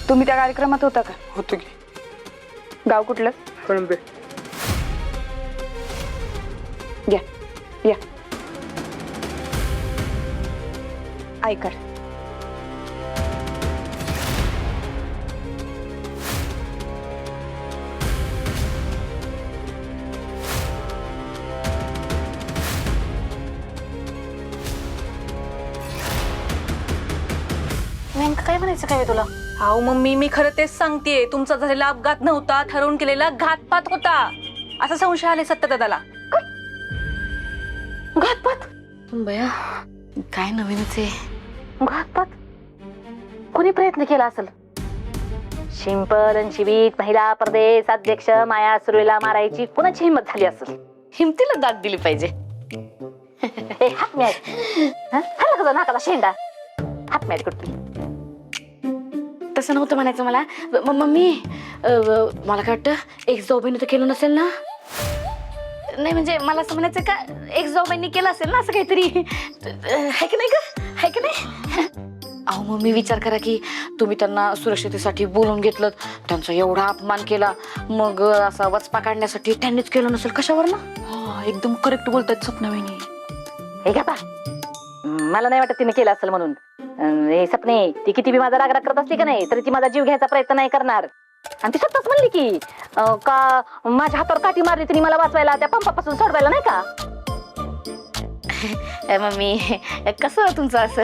तुम्ही त्या कार्यक्रमात होता का? होतो की. गाव कुठलं? कळंबे. या या ऐका. नेमकं काय म्हणायचं काय तुला? अहो मम्मी, मी खरं तेच सांगतेय, तुमचा झालेला अपघात नव्हता, ठरवून केलेला घातपात होता असा संशय आले सत्यदादाला. घातपात? बया काय नवीनच आहे. घातपात कोणी प्रयत्न केला असेल? शिंपल आणि शिबीत महिला प्रदेश अध्यक्ष माया सुर्वेला मारायची कोणाची हिंमत झाली असेल? हिमतीला दाद दिली पाहिजे. हात मॅच हल्ला कसा नाकाचा शेंडा हात मॅच करतो. तसं नव्हतं म्हणायचं मला. मम्मी मला काय वाटतं एक जाऊबाईने तर केलं नसेल ना? नाही म्हणजे मला असं म्हणायचं का एक जाऊबाईंनी केलं असेल ना असं काहीतरी, है की नाही ग, है की नाही? अहो मम्मी विचार करा की तुम्ही त्यांना सुरक्षितेसाठी बोलून घेतलं, त्यांचा एवढा अपमान केला, मग असा वचपा काढण्यासाठी त्यांनीच केलं नसेल कशावर ना? एकदम करेक्ट बोलतात स्वप्नावहिनी. हे का पा मला नाही वाटत तिने केलं असेल म्हणून. हे सपने ती किती बी माझा राग करत असली का नाही तरी ती माझा जीव घ्यायचा प्रयत्न नाही करणार. आणि ती स्वतःच म्हणली की का माझ्या हातावर काठी मारली तिने मला वाचवायला, त्या पंपापासून सोडवायला नाही का? मम्मी कसं तुमचं असं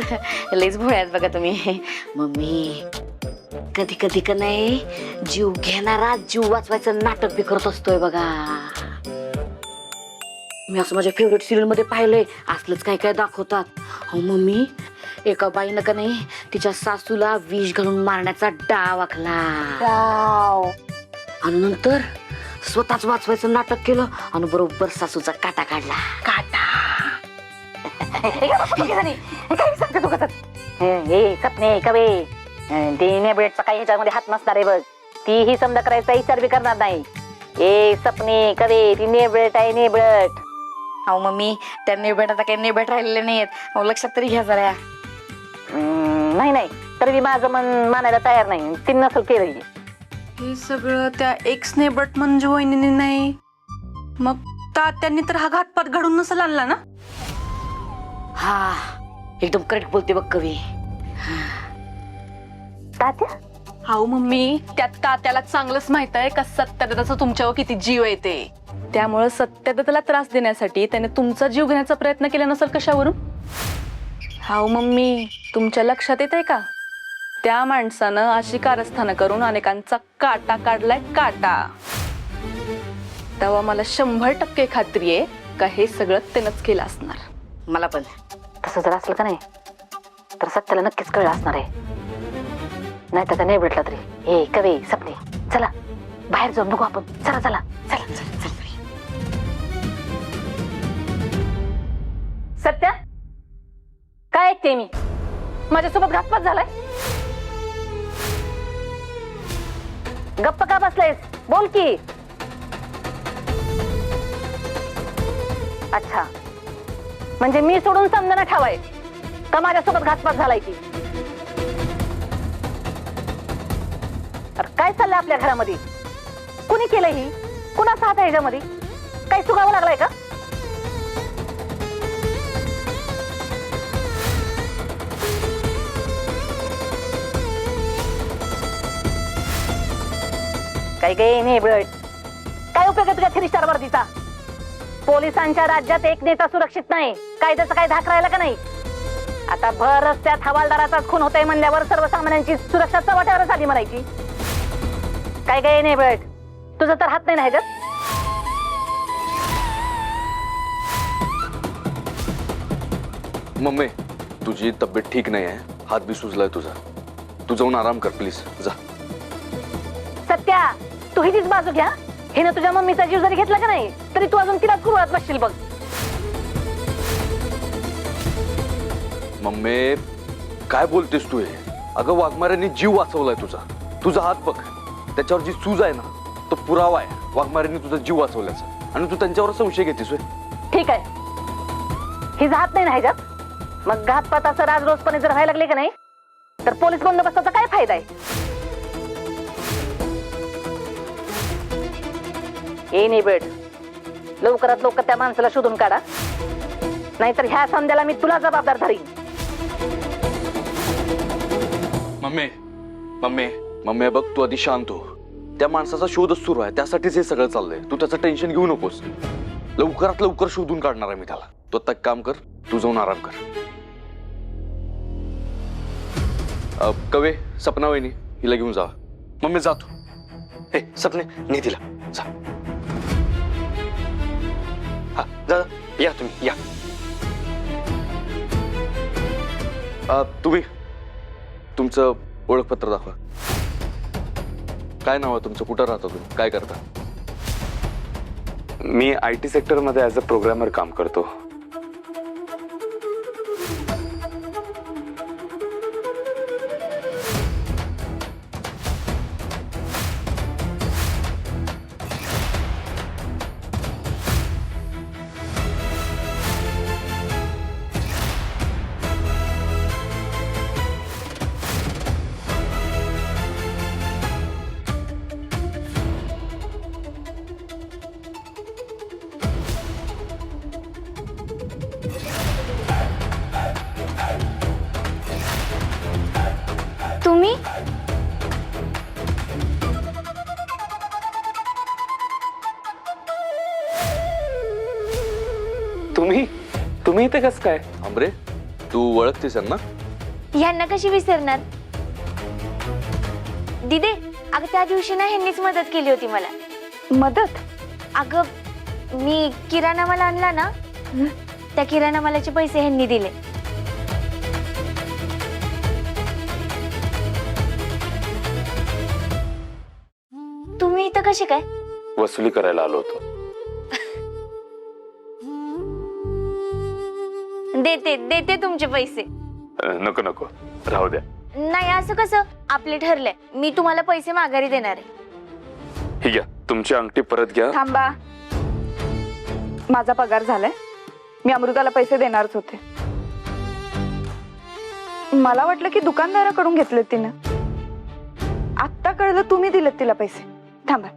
लईच भोळ्यात बघा तुम्ही. मम्मी कधी कधी का नाही जीव घेणारा जीव वाचवायचं नाटक बी करत असतोय बघा. मी असं माझ्या फेवरेट सिरियल मध्ये पाहिलंय, असलंच काय काय दाखवतात. हो मम्मी एका बाईनं का नाही तिच्या सासूला विष घालून मारण्याचा डाव आखला आणि नंतर स्वतःच वाचवायचं नाटक केलं आणि बरोबर सासूचा काटा काढला. काटा सांगते तू कसं हे सपने कवे ते नेबळेटचा काही ह्याच्यामध्ये हात नसणार आहे बघ. ती ही समजा करायचा विचार बी करणार नाही. ए सपने कवे ती नेबळेट आहे नेबळट. अहो मम्मी त्या नेबळट आता काही नेबळट राहिलेले नाहीत. अहो लक्षात तरी घ्या जरा. नाही नाही तरी माझं मन मानायला तयार नाही. ती नसल केलं हे सगळं त्या एक्स नेबट मंजू वहिनीने नाही, मग तात्यांनी तर हा घातपात घडून नसेल आणला ना? हा एकदम करेक्ट बोलते बघ कवी. तात्या अहो मम्मी त्या तात्याला चांगलंच माहित आहे का सत्यदादाचा तुमच्यावर किती जीव येते. त्यामुळे सत्यदादाला त्रास देण्यासाठी त्याने तुमचा जीव घेण्याचा प्रयत्न केला नसेल कशावरून? हाव मम्मी तुमच्या लक्षात येत आहे का त्या माणसानं अशी कारस्थानं करून अनेकांचा काटा काढलाय काटा. तेव्हा मला 100% खात्री आहे का हे सगळं त्यानंच केलं असणार. मला पण तसं जर असलं का नाही तर सत्याला नक्कीच कळलं असणार आहे. नाही तर नाही भेटला तरी हे कवी सपने चला बाहेर जाऊन बघू आपण. चला चला चला चला चला. सत्या काय ऐकते मी? माझ्यासोबत घातपात झालाय. गप्प का बसलायस? बोल की. अच्छा म्हणजे मी सोडून समजायला ठावाय का माझ्यासोबत घातपात झालाय की? काय चाललंय आपल्या घरामध्ये? कुणी केलं ही? कुणाचा हात आहे ह्याच्यामध्ये? काही चुकावं लागलाय का? काही काही नाही बट काय उपयोग आहे तुझ्या 3 स्टार वर्दीचा? पोलिसांच्या राज्यात एक नेता सुरक्षित नाही. कायद्याचा काय धाक राहिला का नाही? आता भर रस्त्यात हवालदाराचाच खून होतोय म्हणल्यावर सर्वसामान्यांची सुरक्षा चव्हाट्यावरच आली म्हणायची. काय काय नाही बट तुझं तर हात नाही ना ह्याच्यात. मम्मी तुझी तब्येत ठीक नाही आहे, हात बी सुजलाय तुझा. तू जाऊन आराम कर प्लीज जा. सत्या तू हिचीच बाजू घ्या. हिनं तुझ्या मम्मीचा जीव जरी घेतला का नाही तरी तू अजून तिला कुरळत बसशील बघ. मम्मी काय बोलतेस तू हे? अगं वाघमाऱ्यांनी जीव वाचवलाय तुझा. तुझा हात बघ, त्याच्यावर जी सूज आहे ना तो पुरावा आहे वाघमाऱ्यांनी तुझा जीव वाचवल्याचा. आणि तू त्यांच्यावर संशय घेतेस. ठीक आहे हिचा हात नाही ना ह्याच्यात. मग घातपाताचं राजरोसपणे जर व्हायला लागले का नाही तर पोलीस बंदोबस्ताचा काय फायदा आहे? ये नाही बेड, लवकरात लवकर त्या माणसाला शोधून काढा, नाहीतर ह्या संध्याला मी तुला जबाबदार धरीन. मम्मी मम्मी मम्मी बघ, तू आधी शांत हो. त्या माणसाचा शोधच सुरू आहे, त्यासाठीच हे सगळं चाललंय. तू त्याचं टेन्शन घेऊ नकोस. लवकरात लवकर शोधून काढणार आहे मी त्याला. तू आता एक काम कर, तू जाऊन आराम कर. कवे, सपना वहिनी हिला घेऊन जा. मम्मी जातो. हे सपने ने तिला जा. हा जा, या तुम्ही या. तुम्ही तुमचं ओळखपत्र दाखवा. काय नाव आहे तुमचं? कुठं राहता तुम्ही? काय करता? मी IT सेक्टरमध्ये ॲज अ प्रोग्रामर काम करतो. तुम्ही तुम्ही इथे कसं काय? आंबरे, तू ओळखतेस ना? ह्यांना कशी विसरणार? दिदे, अगं त्या दिवशी ना ह्यांनीच मदत केली होती मला. मदत? अगं मी किराणा माल आणला ना, त्या किराणा मालाचे पैसे ह्यांनी दिले. तुम्ही इथं कसे काय? वसुली करायला आलो होतो. देते तुमचे पैसे. नको नको, राहू द्या. नाही, असं कसं? आपले ठरलंय, मी तुम्हाला पैसे माघारी देणार आहे. ही घ्या, तुमची अंगठी परत घ्या. थांबा. माझा पगार झालाय. मी अमृताला पैसे देणारच होते. मला वाटलं की दुकानदाराकडून घेतले तिनं. आत्ता कळलं तुम्ही दिलेत तिला पैसे. थांबा.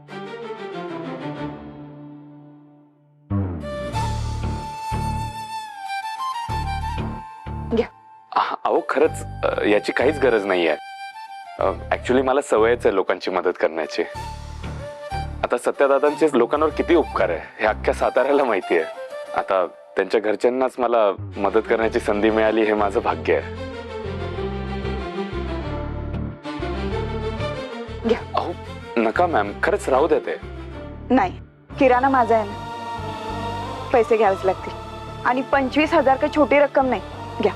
घ्या. अहो खरंच याची काहीच गरज नाही आहे. ऍक्च्युली मला सवयच आहे लोकांची मदत करण्याची. आता सत्यादादांचे लोकांवर किती उपकार आहे हे अख्ख्या साताऱ्याला माहिती आहे. आता त्यांच्या घरच्यांनाच मला मदत करण्याची संधी मिळाली हे माझं भाग्य आहे. घ्या. अहो नका मॅम, खरंच राहू द्या ते. नाही, किराणा माझा आहे ना. पैसे घ्यावेच लागतील. आणि 25,000 काही छोटी रक्कम नाही. घ्या,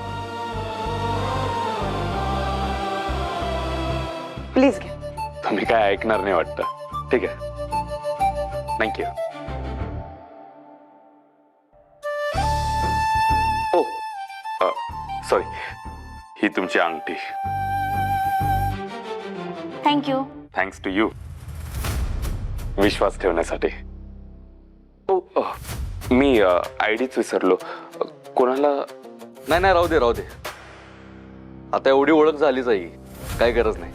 प्लीज घ्या. तुम्ही काय ऐकणार नाही वाटतं. ठीक आहे, थँक्यू. ओ सॉरी, ही तुमची अंगठी. थँक्यू. थँक्स टू यू, विश्वास ठेवण्यासाठी. ओ मी आयडीच विसरलो. कोणाला? नाही नाही, राहू दे राहू दे. आता एवढी ओळख झालीच आहे, काय गरज नाही.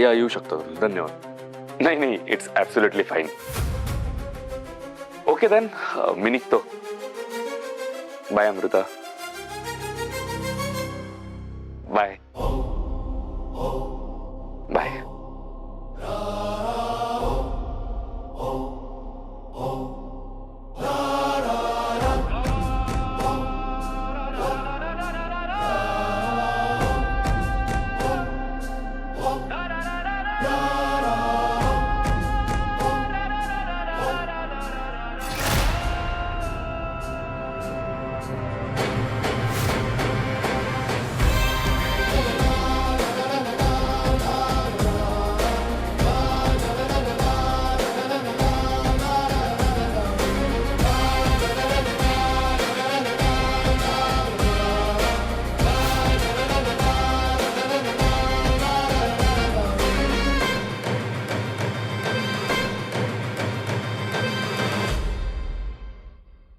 या, येऊ शकता तुम्ही. धन्यवाद. नाही नाही, it's absolutely fine. Okay then, मी निघतो. Bye Amruta. Bye bye.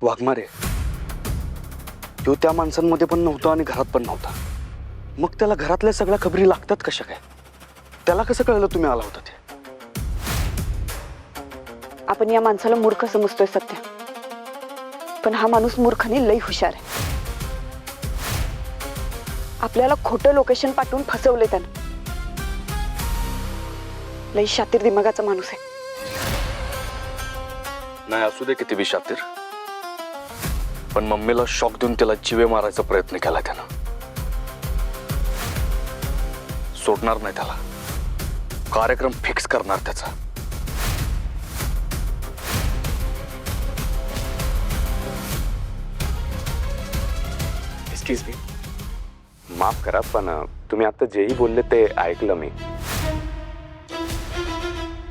Waghmare, तो त्या माणसांमध्ये पण नव्हता आणि घरात पण नव्हता. मग त्याला घरातल्या सगळ्या खबरी लागतात कशा काय? त्याला कसं कळलं तुम्ही आला होता ते? आपण या माणसाला मूर्ख समजतोय सत्य, पण हा माणूस मूर्खाने लई हुशार आहे. आपल्याला खोटं लोकेशन पाठवून फसवले त्यानं. लई शातीर दिमागाचा माणूस आहे. नाही असू दे किती बी शातीर, पण मम्मीला शॉक देऊन त्याला जिवे मारायचा प्रयत्न केला त्यानं. सोडणार नाही त्याला, कार्यक्रम फिक्स करणार त्याचा. एक्सक्यूज मी, माफ करा पण तुम्ही आता जेही बोलले ते ऐकलं मी.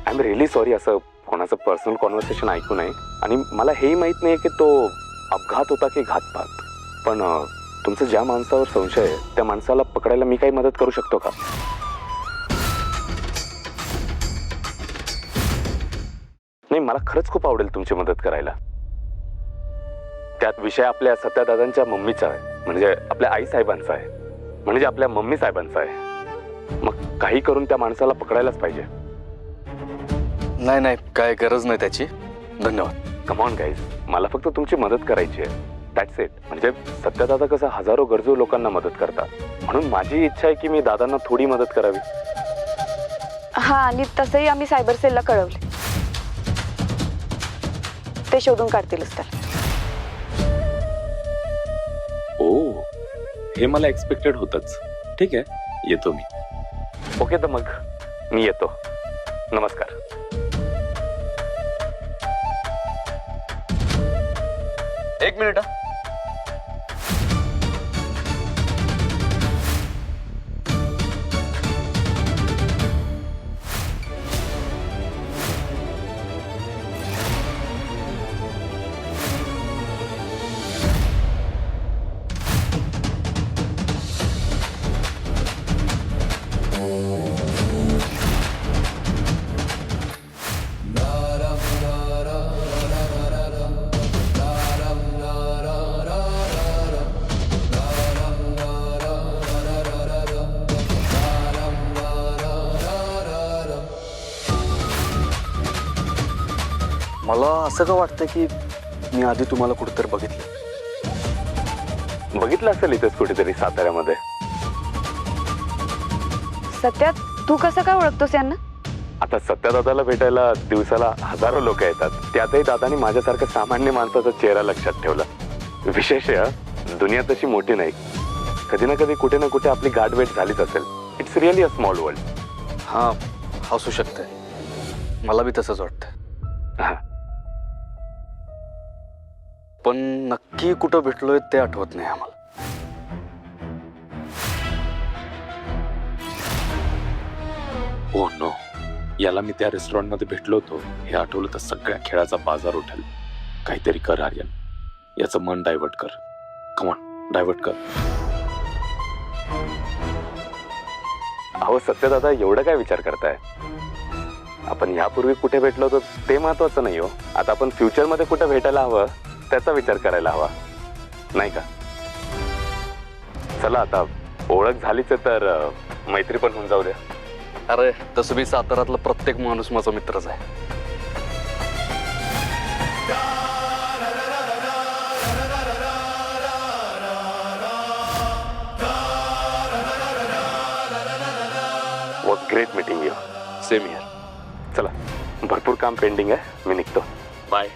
आय एम रिअली सॉरी असं कोणाचं पर्सनल कॉन्व्हर्सेशन ऐकू नये. आणि मला हेही माहित नाही की तो अपघात होता की घातपात. पण तुमचं ज्या माणसावर संशय आहे त्या माणसाला पकडायला मी काही मदत करू शकतो का? नाही, मला खरंच खूप आवडेल तुमची मदत करायला. त्यात विषय आपल्या सत्यादादांच्या मम्मीचा आहे, म्हणजे आपल्या आई साहेबांचा आहे, म्हणजे आपल्या मम्मी साहेबांचा आहे. मग काही करून त्या माणसाला पकडायलाच पाहिजे. नाही नाही, काय गरज नाही त्याची. धन्यवाद. कम ऑन गाईज, मला फक्त तुमची मदत करायची आहे. That's it. म्हणजे सत्यादादा कसं हजारो गरजू लोकांना मदत करतात, म्हणून माझी इच्छा आहे की मी दादांना थोडी मदत करावी. हा, आणि तसंही आम्ही सायबर सेलला कळवले, ते शोधून काढतीलच त्याला. ओ, हे मला एक्सपेक्टेड होतच. ठीक आहे, येतो मी. ओके, तर मग मी येतो. नमस्कार. एक मिनिट. मला असं का वाटतं की मी आधी तुम्हाला कुठेतरी बघितलं असेल इथेच कुठेतरी साताऱ्यामध्ये. सत्या, तू कसं काय ओळखतोस यांना? आता सत्यादादाला भेटायला दिवसाला हजारो लोक येतात, त्यातही दादानी माझ्यासारखं सामान्य माणसाचा चेहरा लक्षात ठेवला. विशेष दुनिया तशी मोठी नाही, कधी ना कधी कुठे ना कुठे आपली गाठभेट झालीच असेल. It's really a small world. हा, असू शकतंय. मला बी तसंच वाटतं. पण नक्की कुठं भेटलोय ते आठवत नाही आम्हाला. ओ नो, याला मी त्या रेस्टॉरंट मध्ये भेटलो होतो हे आठवलं तर सगळ्या खेळाचा बाजार उठेल. काहीतरी कर आर्यन, याचं मन डायव्हर्ट कर. कमॉन, डायव्हर्ट कर. अहो सत्यदादा, एवढं काय विचार करताय? आपण यापूर्वी कुठे भेटलो होतो ते महत्वाचं नाही हो. आता आपण फ्युचर मध्ये कुठे भेटायला हवं त्याचा विचार करायला हवा, नाही का? चला, आता ओळख झालीच आहे तर मैत्री पण होऊन जाऊ द्या. अरे तसं बी साताऱ्यातला प्रत्येक माणूस माझा मित्रच आहे. Was great meeting you. Same year. चला, भरपूर काम पेंडिंग आहे, मी निघतो. बाय.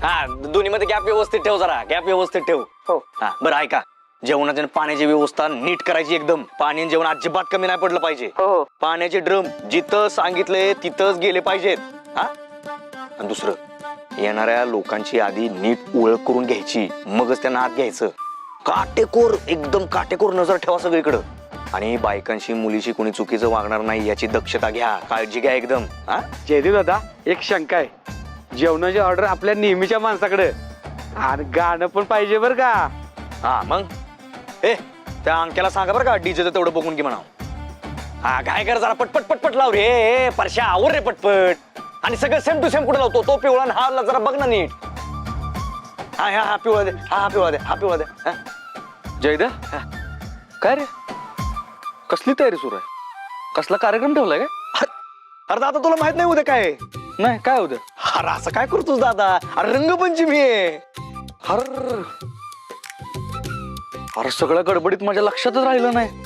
हा, दोन्हीमध्ये गॅप व्यवस्थित ठेव, जरा गॅप व्यवस्थित ठेव. हो. हा, बरं ऐका, जेवणाची आणि पाण्याची व्यवस्था नीट करायची एकदम. पाणी आणि जेवण अजिबात कमी नाही पडलं पाहिजे. हो. पाण्याचे ड्रम जिथं सांगितले तिथंच गेले पाहिजेत. हा, आणि दुसरं, येणाऱ्या लोकांची आधी नीट ओळख करून घ्यायची, मगच त्यांना आत घ्यायचं. काटेकोर, एकदम काटेकोर नजर ठेवा सगळीकडं. आणि बायकांशी मुलीशी कोणी चुकीचं वागणार नाही याची दक्षता घ्या, काळजी घ्या एकदम. हा, जयदेव दादा, एक शंका आहे. जेवणाची ऑर्डर आपल्या नेहमीच्या माणसाकडे आणि गाणं पण पाहिजे बर का. हा मग ए त्या अंक्याला सांगा बरं का डीजेचं तेवढं बघून की म्हणा. हा काय कर जरा पटपट पटपट लाव रे. परश्या आवर रे पटपट. आणि सगळं सेम टू सेम कुठे लावतो तो पिवळा आणि हा जरा बघ ना नीट. हा हा हा पिवळा दे. हा पिवळा दे. हा पिवळा दे. हा. जयद्या काय रे कसली तयारी सुरू आहे? कसला कार्यक्रम ठेवलाय काय? अरे दादा तुला माहित नाही उद्या काय? नाही काय उद्या? अरे असं काय करतोस दादा? अरे रंगपंचमी आहे. अरे सगळ्या गडबडीत माझ्या लक्षातच राहिलं नाही.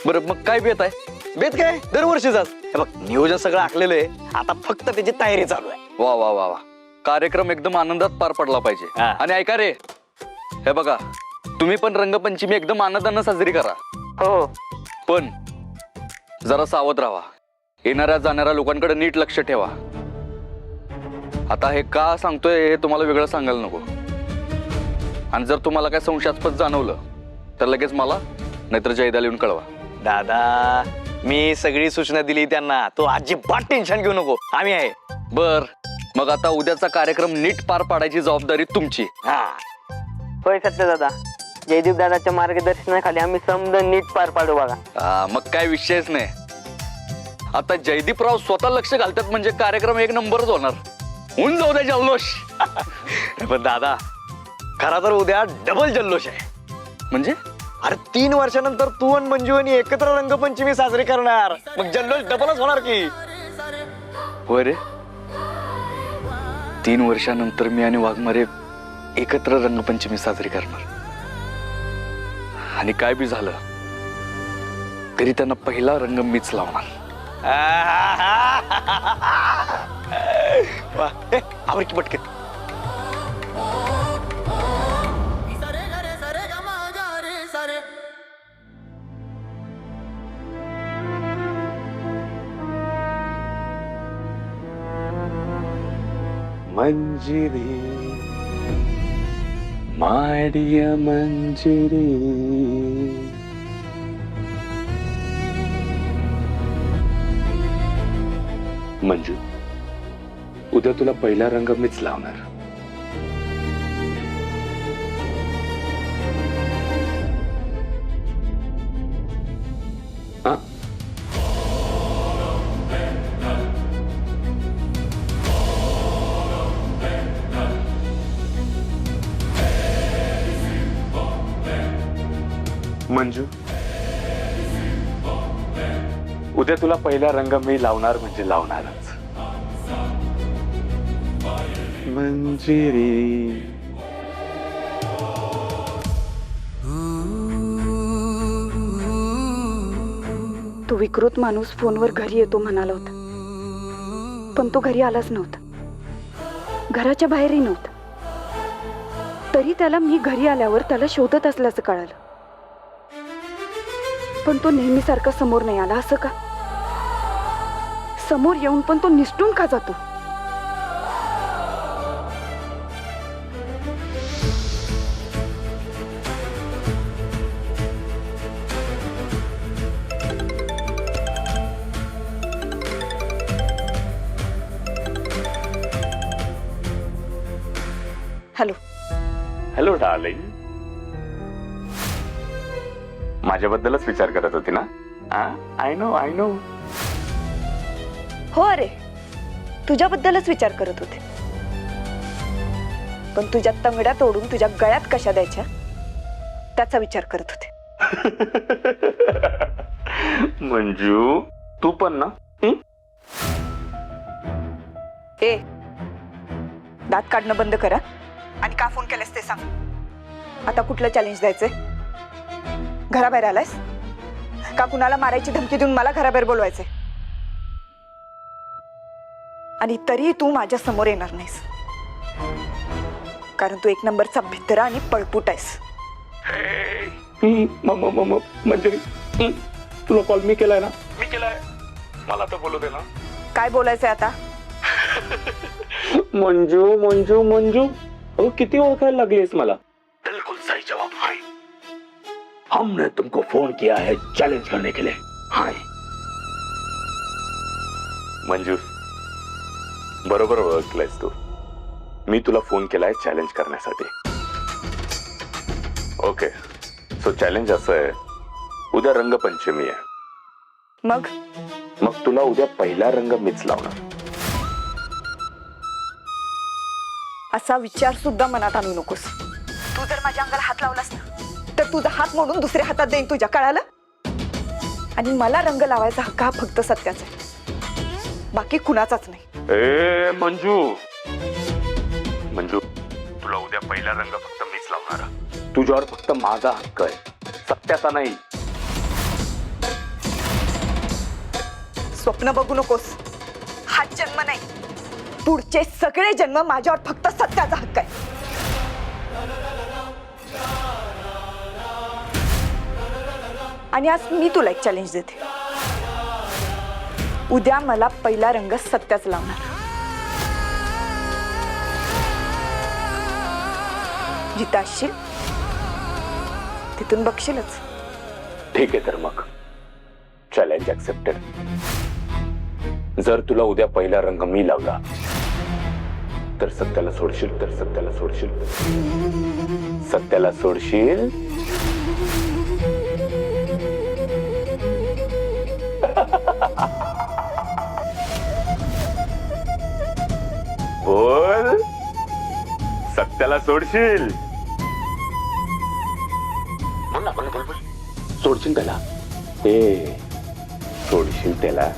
बरं मग काय बेत आहे? बेत काय दरवर्षीचाच. हे बघ नियोजन सगळं आखलेलं आहे. आता फक्त त्याची तयारी चालू आहे. वा वा वा वा कार्यक्रम एकदम आनंदात पार पडला पाहिजे. हा. आणि ऐका रे हे बघा तुम्ही पण रंगपंचमी एकदम आनंदानं साजरी करा. हो पण जरा सावध राहा. येणाऱ्या जाणाऱ्या लोकांकडे नीट लक्ष ठेवा. आता हे का सांगतोय हे तुम्हाला वेगळं सांगायला नको. आणि जर तुम्हाला काय संशयास्पद जाणवलं तर लगेच मला नाहीतर जयदाला येऊन कळवा. दादा मी सगळी सूचना दिली त्यांना. तो अजिबात टेन्शन घेऊ नको. आम्ही आहे. बर मग आता उद्याचा कार्यक्रम नीट पार पाडायची जबाबदारी तुमची. हा होय सत्य दादा. जयदीप दादाच्या मार्गदर्शनाखाली आम्ही समजा नीट पार पाडू बघा. मग काय विषयच नाही. आता जयदीपराव स्वतः लक्ष घालतात म्हणजे कार्यक्रम एक नंबरच होणार. होऊन जाऊ द्या जल्लोष. पण दादा खरा तर उद्या डबल जल्लोष आहे. म्हणजे अरे 3 वर्षानंतर तू आणि मंजू आणि एकत्र रंगपंचमी साजरी करणार. मग जल्लोष डबलच होणार की. होय रे 3 वर्षानंतर मी आणि वाघमारे एकत्र रंगपंचमी साजरी करणार. आणि काय बी झालं तरी त्यांना पहिला रंग मीच लावणार. वा, ए, आवर की पटकन. मंजिरी माय डियर मंजिरी. मंजू उद्या तुला पहिला रंग मीच लावणार. हा? मंजू उद्या तुला पहिला रंग मी लावणार म्हणजे लावणारच. मंजिरी तो विकृत माणूस फोनवर घरी येतो म्हणाला होता. पण तो घरी आलाच नव्हता. घराच्या बाहेरही नव्हता. तरी त्याला मी घरी आल्यावर त्याला शोधत असल्याचं कळालं. पण तो नेहमीसारखा समोर नाही आला. असं का? समोर येऊन पण तो निसटून का जातो? हॅलो. Hello darling. माझ्याबद्दलच विचार करत होती ना? I know I know. हो अरे तुझ्याबद्दलच विचार करत होते. पण तुझ्या तंगड्या तोडून तुझ्या गळ्यात कशा द्यायच्या त्याचा विचार करत होते. मंजू तू पण ना? ए दात काढणं बंद करा. आणि का फोन केलास ते सांग. आता कुठलं चॅलेंज द्यायचंय? घराबाहेर आलायस का? कुणाला मारायची धमकी देऊन मला घराबाहेर बोलवायचंय? आणि तरी तू माझ्या समोर येणार नाहीस. कारण तू एक नंबरचा भित्रा आणि पळपूट आहेस. मंजरी तुला कॉल मी केलाय ना? मी केलाय. मला तर बोलू दे ना. काय बोलायचंय आता? मंजू मंजू मंजू अगं किती ओळखायला लागलीस मला. बिल्कुल सही जवाब है. हमने तुमको फोन किया है चैलेंज करने के लिए. हाय मंजू बरोबर ओळखलंयस तू. मी तुला फोन केलाय चॅलेंज करण्यासाठी. ओके, सो चॅलेंज असं आहे, उद्या रंगपंचमी आहे. मग मग तुला उद्या पहिला रंग मीच लावणार. असा विचार सुद्धा मनात आणू नकोस. तू जर माझ्या अंगाला हात लावलास ना तर तुझा हात मोडून दुसऱ्या हातात देईन तुझ्या, कळालं? आणि मला रंग लावायचा हक्क हा फक्त सत्याचा आहे, बाकी कुणाचाच नाही. ए मंजू, मंजू, तुला उद्या पहिला रंग फक्त मीच लावणार. तुझ्यावर फक्त माझा हक्क आहे, सत्याचा नाही. स्वप्न बघू नकोस. हा जन्म नाही, पुढचे सगळे जन्म माझ्यावर फक्त सत्याचा हक्क आहे. आणि आज मी तुला एक चॅलेंज देते. उद्या मला पहिला रंग सत्याच लावणार. जिथं असशील तिथून बघशीलच. ठीक आहे, तर मग चॅलेंज ऍक्सेप्टेड. जर तुला उद्या पहिला रंग मी लावला तर सत्याला सोडशील, तर सत्याला सोडशील, सत्याला सोडशील. बोल, सत्याला सोडशील. बोल ना, बोल बोल बोल. सोडशील त्याला, सोडशील त्याला.